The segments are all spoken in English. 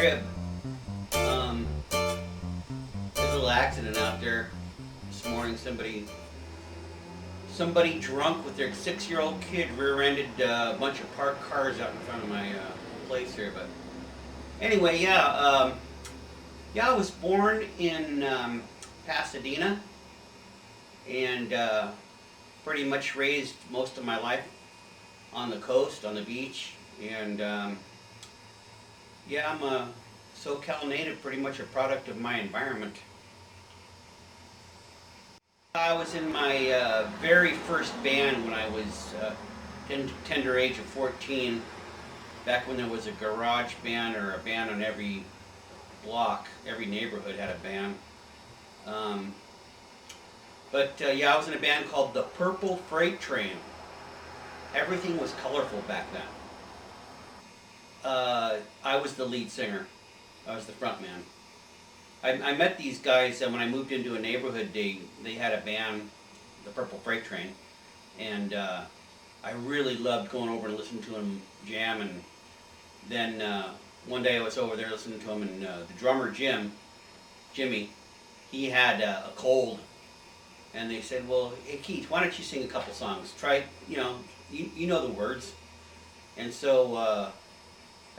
crib. There's a little accident out there this morning. Somebody drunk with their 6-year-old kid rear-ended a bunch of parked cars out in front of my place here. But anyway, I was born in Pasadena and pretty much raised most of my life on the coast, on the beach, and I'm a SoCal native, pretty much a product of my environment. I was in my very first band when I was tender age of 14, back when there was a garage band or a band on every block. Every neighborhood had a band. I was in a band called the Purple Freight Train. Everything was colorful back then. I was the lead singer. I was the front man. I met these guys when I moved into a neighborhood. They had a band, the Purple Freight Train, and I really loved going over and listening to them jam. And then one day I was over there listening to them, and the drummer Jimmy, he had a cold, and they said, "Well, hey Keith, why don't you sing a couple songs? Try, you know the words." And so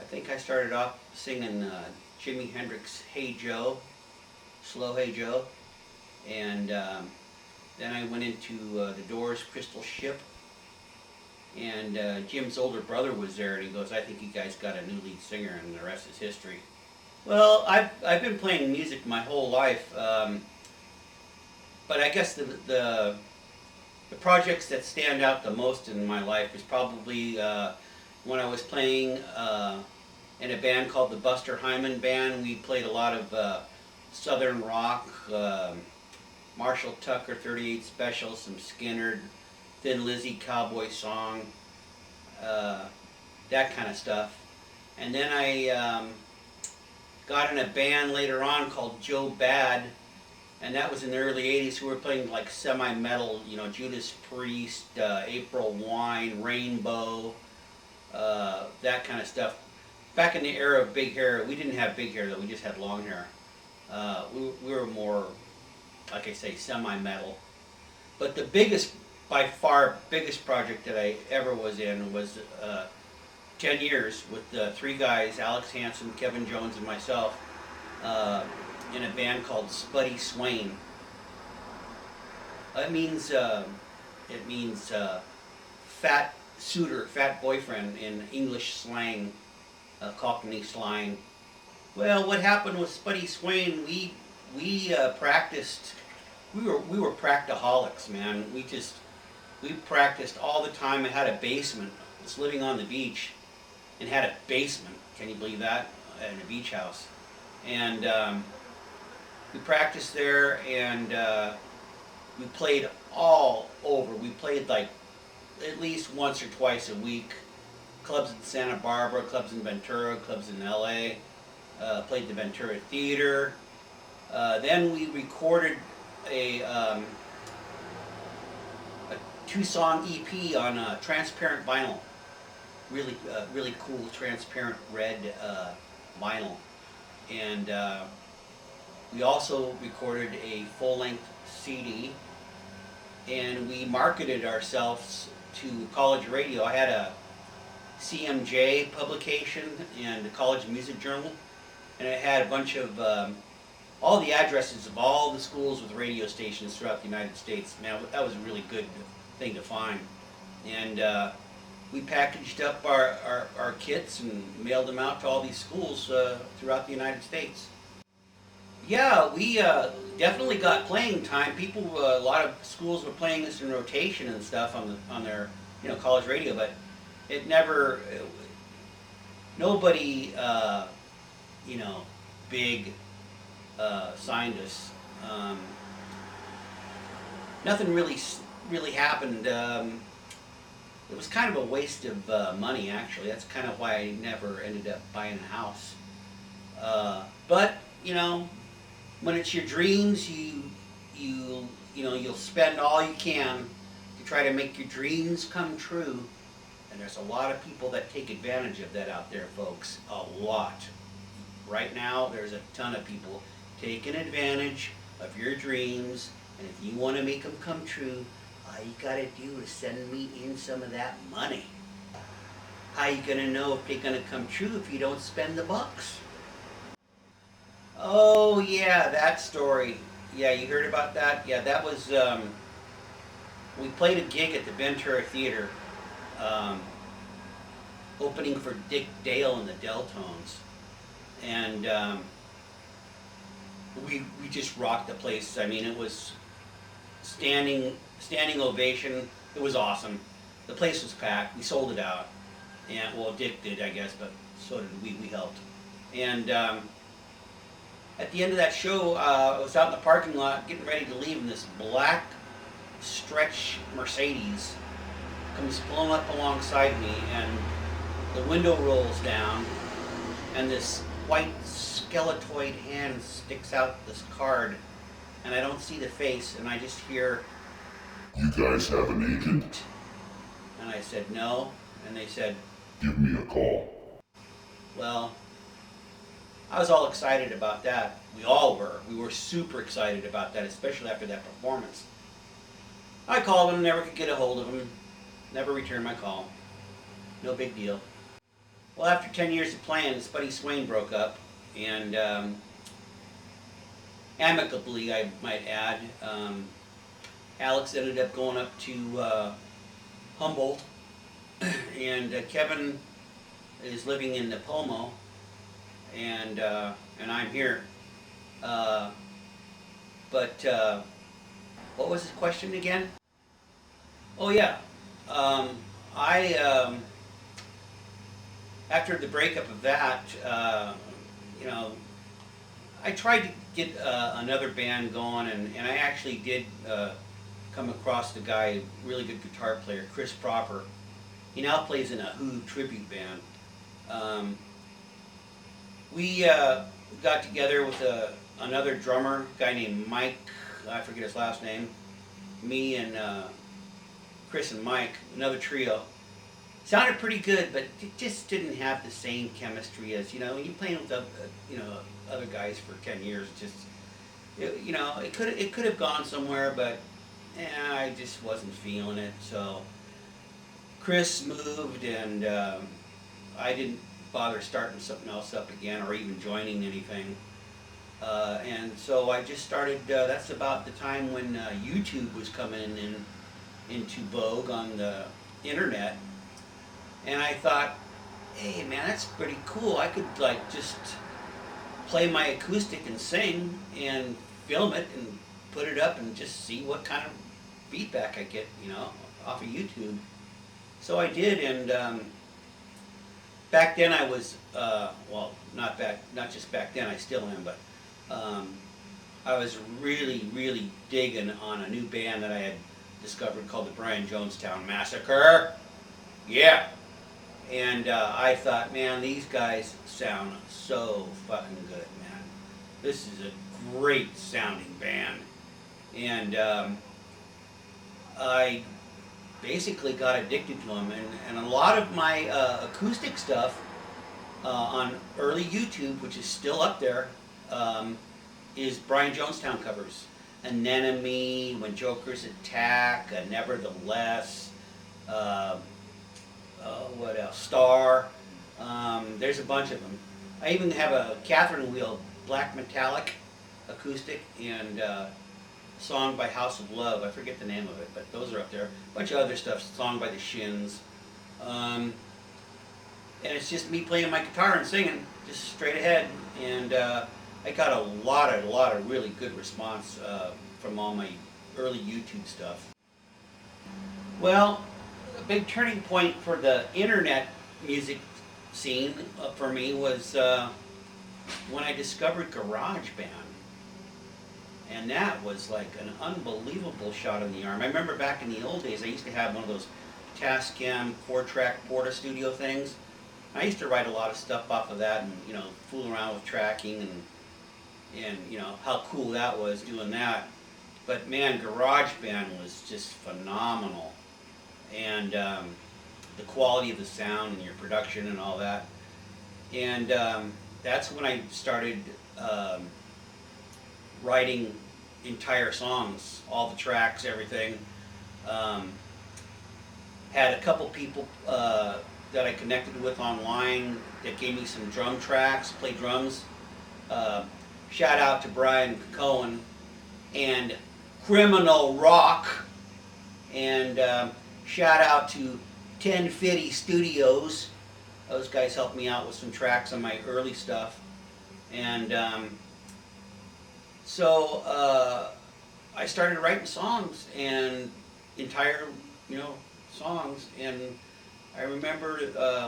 I think I started off singing Jimi Hendrix' "Hey Joe," slow "Hey Joe," and then I went into the Doors' "Crystal Ship," and Jim's older brother was there, and he goes, "I think you guys got a new lead singer," and the rest is history. Well, I've been playing music my whole life, but I guess the projects that stand out the most in my life is probably when I was playing in a band called the Buster Hyman Band. We played a lot of Southern rock, Marshall Tucker 38 Special, some Skinner, Thin Lizzy Cowboy Song, that kind of stuff. And then I got in a band later on called Joe Bad, and that was in the early 80s. We were playing like semi-metal, Judas Priest, April Wine, Rainbow, that kind of stuff. Back in the era of big hair, we didn't have big hair though, we just had long hair. We were more, like I say, semi-metal. But the by far biggest project that I ever was in was 10 years with the three guys, Alex Hansen, Kevin Jones, and myself, in a band called Spuddy Swain. It means fat suitor, fat boyfriend in English slang, Cockney slang. Well, what happened with Spuddy Swain? We practiced. We were practaholics, man. We practiced all the time. I had a basement. I was living on the beach and had a basement. Can you believe that? In a beach house. And we practiced there, and we played all over. We played like at least once or twice a week. Clubs in Santa Barbara, clubs in Ventura, clubs in LA. Played the Ventura Theater. Then we recorded a 2-song EP on transparent vinyl. Really cool transparent red vinyl. And we also recorded a full-length CD, and we marketed ourselves to college radio. I had a CMJ publication and a college music journal, and it had a bunch of all the addresses of all the schools with radio stations throughout the United States. Man, that was a really good thing to find. And we packaged up our kits and mailed them out to all these schools throughout the United States. Yeah, we definitely got playing time. People, a lot of schools were playing this in rotation and stuff on their college radio, but it never. Nobody big signed us. Nothing really happened. It was kind of a waste of money, actually. That's kind of why I never ended up buying a house. But when it's your dreams, you'll spend all you can to try to make your dreams come true. And there's a lot of people that take advantage of that out there, folks. A lot. right now there's a ton of people taking advantage of your dreams, and if you want to make them come true, all you gotta do is send me in some of that money. How you gonna know if they're gonna come true if you don't spend the bucks? Oh yeah, that story. Yeah, you heard about that? Yeah, that was, we played a gig at the Ventura Theater, um, opening for Dick Dale and the Deltones. And we just rocked the place. I mean, it was standing ovation. It was awesome. The place was packed. We sold it out. And, well, Dick did, I guess, but so did we. We helped. And at the end of that show, I was out in the parking lot getting ready to leave, and this black stretch Mercedes comes pulling up alongside me, and the window rolls down, and this white skeletoid hand sticks out this card, and I don't see the face, and I just hear, "You guys have an agent?" And I said, "No," and they said, "Give me a call." Well, I was all excited about that. We all were. We were super excited about that, especially after that performance. I called him, never could get a hold of him, never returned my call. No big deal. Well, after 10 years of playing, Spuddy Swain broke up, and amicably, I might add. Alex ended up going up to Humboldt, and Kevin is living in Napomo, and I'm here. But what was his question again? Oh yeah, I after the breakup of that, you know, I tried to get another band going, and I actually did come across the guy, really good guitar player, Chris Proper. He now plays in a Who tribute band. We got together with another drummer, a guy named Mike, I forget his last name, me and Chris and Mike, another trio. Sounded pretty good, but it just didn't have the same chemistry as, when you're playing with other guys for 10 years, it could have gone somewhere, but I just wasn't feeling it. So Chris moved, and I didn't bother starting something else up again or even joining anything. And so I just started, that's about the time when YouTube was coming into vogue on the internet. And I thought, hey man, that's pretty cool. I could just play my acoustic and sing and film it and put it up and just see what kind of feedback I get, off of YouTube. So I did, and back then I was, not just back then, I still am, but I was really, really digging on a new band that I had discovered called the Brian Jonestown Massacre. Yeah. And I thought, man, these guys sound so fucking good, man. This is a great sounding band. And I basically got addicted to them. And a lot of my acoustic stuff on early YouTube, which is still up there, is Brian Jonestown covers. Anemone, When Jokers Attack, Nevertheless, what else? Star. There's a bunch of them. I even have a Catherine Wheel Black Metallic acoustic, and song by House of Love. I forget the name of it, but those are up there. A bunch of other stuff. Song by the Shins. And it's just me playing my guitar and singing, just straight ahead. And I got a lot of really good response from all my early YouTube stuff. Well, a big turning point for the internet music scene for me was when I discovered GarageBand. And that was like an unbelievable shot in the arm. I remember back in the old days, I used to have one of those Tascam 4-track Porta Studio things. I used to write a lot of stuff off of that and, fool around with tracking and how cool that was doing that. But man, GarageBand was just phenomenal. And the quality of the sound and your production and all that. And that's when I started writing entire songs, all the tracks, everything. Um, had a couple people that I connected with online that gave me some drum tracks, play drums. Uh, Shout out to Brian Cohen and Criminal Rock, and shout out to 1050 Studios. Those guys helped me out with some tracks on my early stuff, and so I started writing songs and entire, songs. And I remember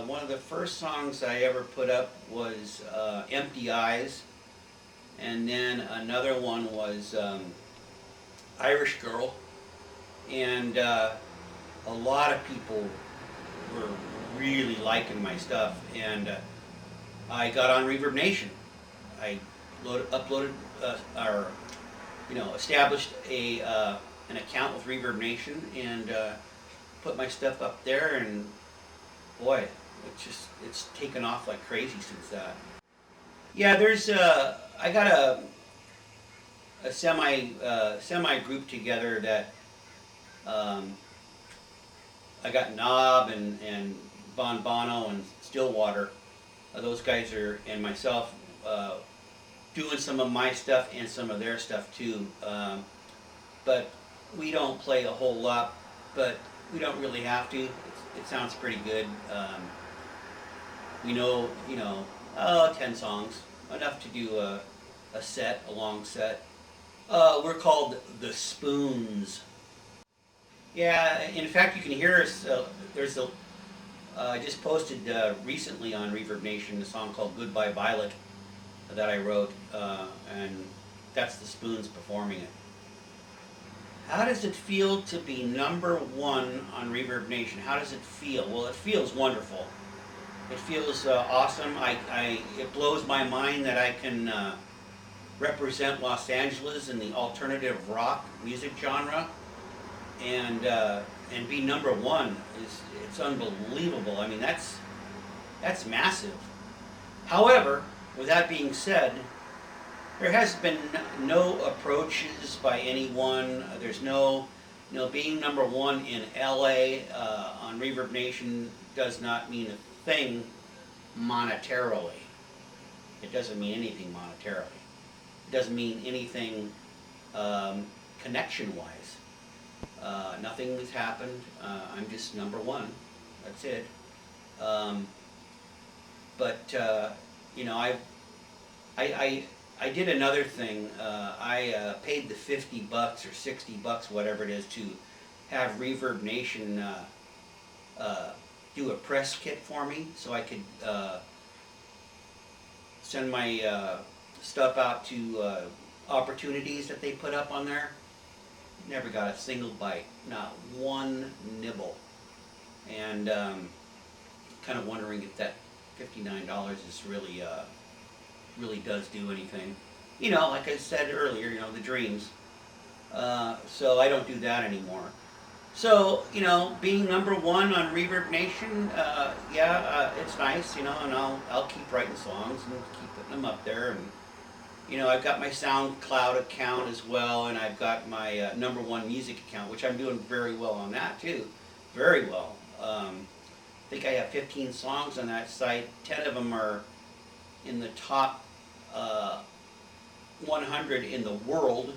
one of the first songs I ever put up was "Empty Eyes," and then another one was "Irish Girl," and a lot of people were really liking my stuff, and I got on Reverb Nation. I uploaded or established an account with Reverb Nation and put my stuff up there, and boy, it's taken off like crazy since that. Yeah, there's I got a semi group together that I got Knob and Von Bono and Stillwater. Those guys are, and myself, doing some of my stuff and some of their stuff too. But we don't play a whole lot, but we don't really have to. It sounds pretty good. We know, 10 songs, enough to do a long set. We're called The Spoons. Yeah, in fact, you can hear us. I just posted recently on Reverb Nation a song called Goodbye Violet that I wrote, and that's the Spoons performing it. How does it feel to be number one on Reverb Nation? How does it feel? Well, it feels wonderful. It feels awesome. It blows my mind that I can represent Los Angeles in the alternative rock music genre, and be number one. It's unbelievable. I mean, that's massive. However, with that being said, there has been no approaches by anyone. There's no, being number one in LA on Reverb Nation does not mean a thing monetarily. It doesn't mean anything monetarily. It doesn't mean anything connection-wise. Nothing has happened. I'm just number one. That's it. I did another thing. I paid the $50 or $60, whatever it is, to have Reverb Nation do a press kit for me, so I could send my stuff out to opportunities that they put up on there. Never got a single bite, not one nibble, and kind of wondering if that $59 is really does do anything. Like I said earlier, the dreams. So I don't do that anymore. So, being number one on Reverb Nation, it's nice, and I'll keep writing songs and keep putting them up there. And, I've got my SoundCloud account as well, and I've got my number one music account, which I'm doing very well on that too. Very well. I think I have 15 songs on that site. 10 of them are in the top 100 in the world,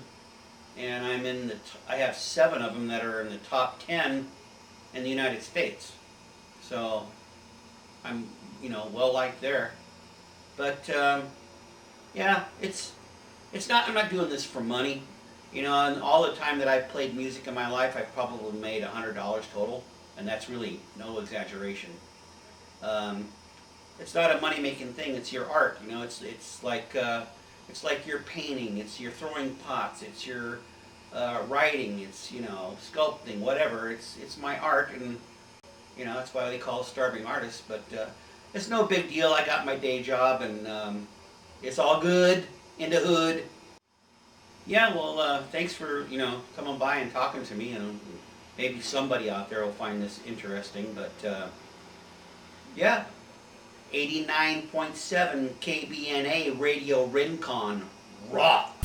and I have 7 of them that are in the top 10 in the United States. So I'm well liked there. But it's not. I'm not doing this for money. And all the time that I've played music in my life, I've probably made $100 total, and that's really no exaggeration. It's not a money-making thing. It's your art. It's like your painting. It's your throwing pots. It's your writing. It's sculpting. Whatever. It's my art, and that's why they call us starving artists. But it's no big deal. I got my day job, and it's all good in the hood. Yeah. Well, thanks for coming by and talking to me. Maybe somebody out there will find this interesting. But yeah. 89.7 KBNA Radio Rincon. Rock!